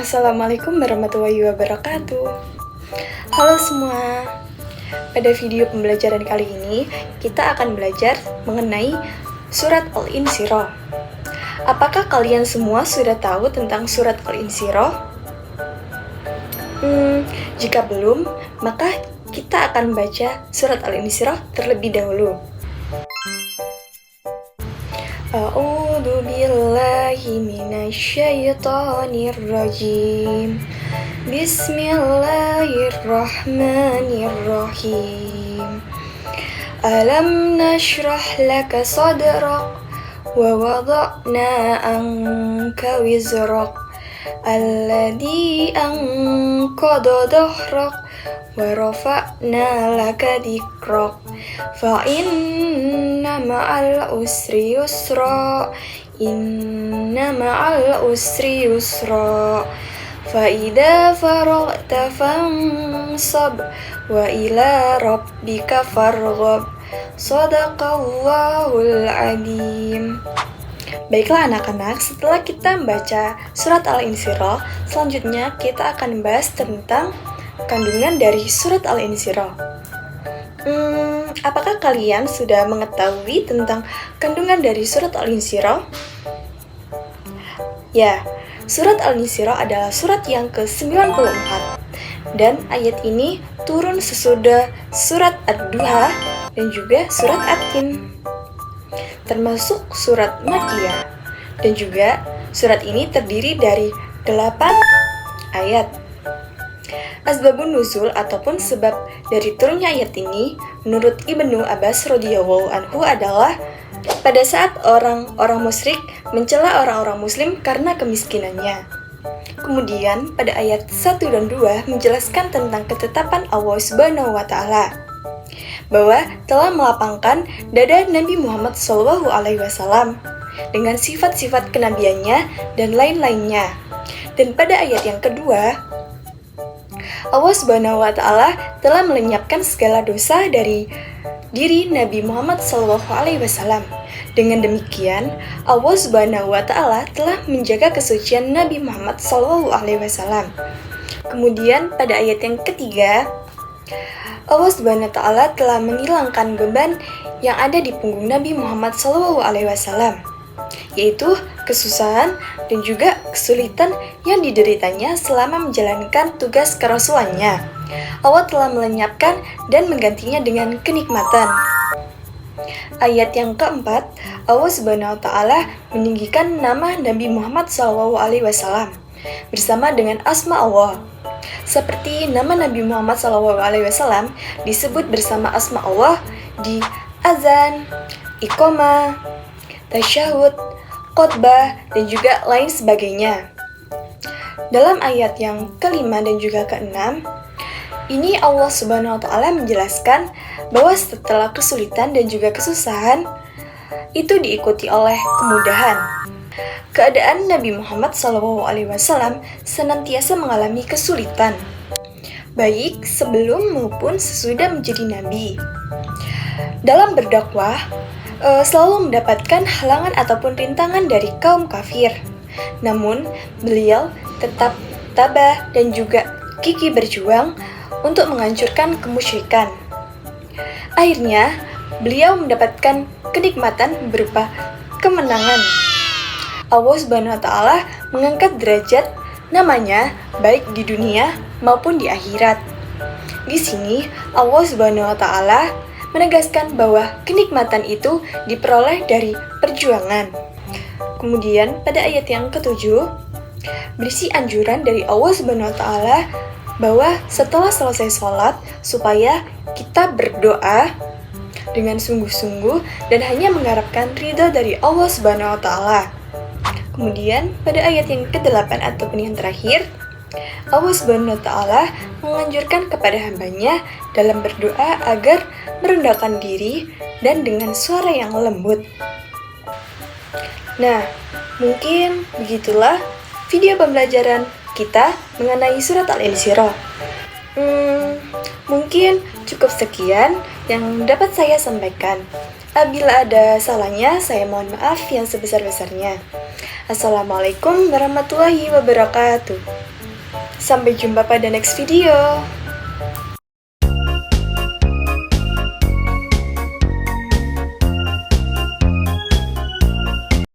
Assalamualaikum warahmatullahi wabarakatuh. Halo semua. Pada video pembelajaran kali ini, kita akan belajar mengenai surat Al-Insyirah. Apakah kalian semua sudah tahu tentang surat Al-Insyirah? Jika belum, maka kita akan baca surat Al-Insyirah terlebih dahulu. A'udzu billahi minasyaitonir rajim. Bismillahirrahmanirrahim. Alam nashrah laka sadrak wa wada'na anka wizrak alladhi anqadha dhahrak wa rafa'na laka dhikrak fa inna ma'al usri yusra fa idza faragta fansab wa ila rabbika farghab sadaqallahul adzim. Baiklah anak-anak, setelah kita membaca surat Al-Insyirah, selanjutnya kita akan membahas tentang kandungan dari surat Al-Insyirah. Apakah kalian sudah mengetahui tentang kandungan dari surat Al-Insyirah? Ya, surat Al-Insyirah adalah surat yang ke-94 dan ayat ini turun sesudah surat Ad-Duha dan juga surat At-Tin, termasuk surat Makkiyah, dan juga surat ini terdiri dari 8 ayat. Asbabun nuzul ataupun sebab dari turunnya ayat ini menurut Ibnu Abbas radhiyallahu anhu adalah pada saat orang-orang musyrik mencela orang-orang muslim karena kemiskinannya. Kemudian pada ayat 1 dan 2 menjelaskan tentang ketetapan Allah Subhanahu wa taala bahwa telah melapangkan dada Nabi Muhammad SAW dengan sifat-sifat kenabiannya dan lain-lainnya. Dan pada ayat yang kedua, Allah Subhanahu wa taala telah melenyapkan segala dosa dari diri Nabi Muhammad SAW. Dengan demikian, Allah Subhanahu wa taala telah menjaga kesucian Nabi Muhammad SAW. Kemudian pada ayat yang ketiga, Allah Subhanahu wa taala telah menghilangkan beban yang ada di punggung Nabi Muhammad SAW, yaitu kesusahan dan juga kesulitan yang dideritanya selama menjalankan tugas kerasulannya. Allah telah melenyapkan dan menggantinya dengan kenikmatan. Ayat yang keempat, Allah Subhanahu wa taala meninggikan nama Nabi Muhammad SAW bersama dengan asma Allah. Seperti nama Nabi Muhammad SAW disebut bersama asma Allah di azan, iqamah, tasyahud, khotbah, dan juga lain sebagainya. Dalam ayat yang kelima dan juga keenam, ini Allah Subhanahu wa taala menjelaskan bahwa setelah kesulitan dan juga kesusahan itu diikuti oleh kemudahan. Keadaan Nabi Muhammad SAW senantiasa mengalami kesulitan, baik sebelum maupun sesudah menjadi nabi. Dalam berdakwah, selalu mendapatkan halangan ataupun rintangan dari kaum kafir. Namun, beliau tetap tabah dan juga gigih berjuang untuk menghancurkan kemusyrikan. Akhirnya, beliau mendapatkan kenikmatan berupa kemenangan. Allah Subhanahu wa taala mengangkat derajat namanya baik di dunia maupun di akhirat. Di sini, Allah Subhanahu wa taala menegaskan bahwa kenikmatan itu diperoleh dari perjuangan. Kemudian pada ayat yang ketujuh, berisi anjuran dari Allah Subhanahu wa taala bahwa setelah selesai sholat supaya kita berdoa dengan sungguh-sungguh dan hanya mengharapkan ridha dari Allah Subhanahu wa taala. Kemudian pada ayat yang ke-8 ataupun yang terakhir, Allah Subhanahu wa taala menganjurkan kepada hambanya dalam berdoa agar merendahkan diri dan dengan suara yang lembut. Nah, mungkin begitulah video pembelajaran kita mengenai surat Al-Insyirah. Mungkin cukup sekian yang dapat saya sampaikan. Apabila ada salahnya, saya mohon maaf yang sebesar-besarnya. Assalamualaikum warahmatullahi wabarakatuh. Sampai jumpa pada next video.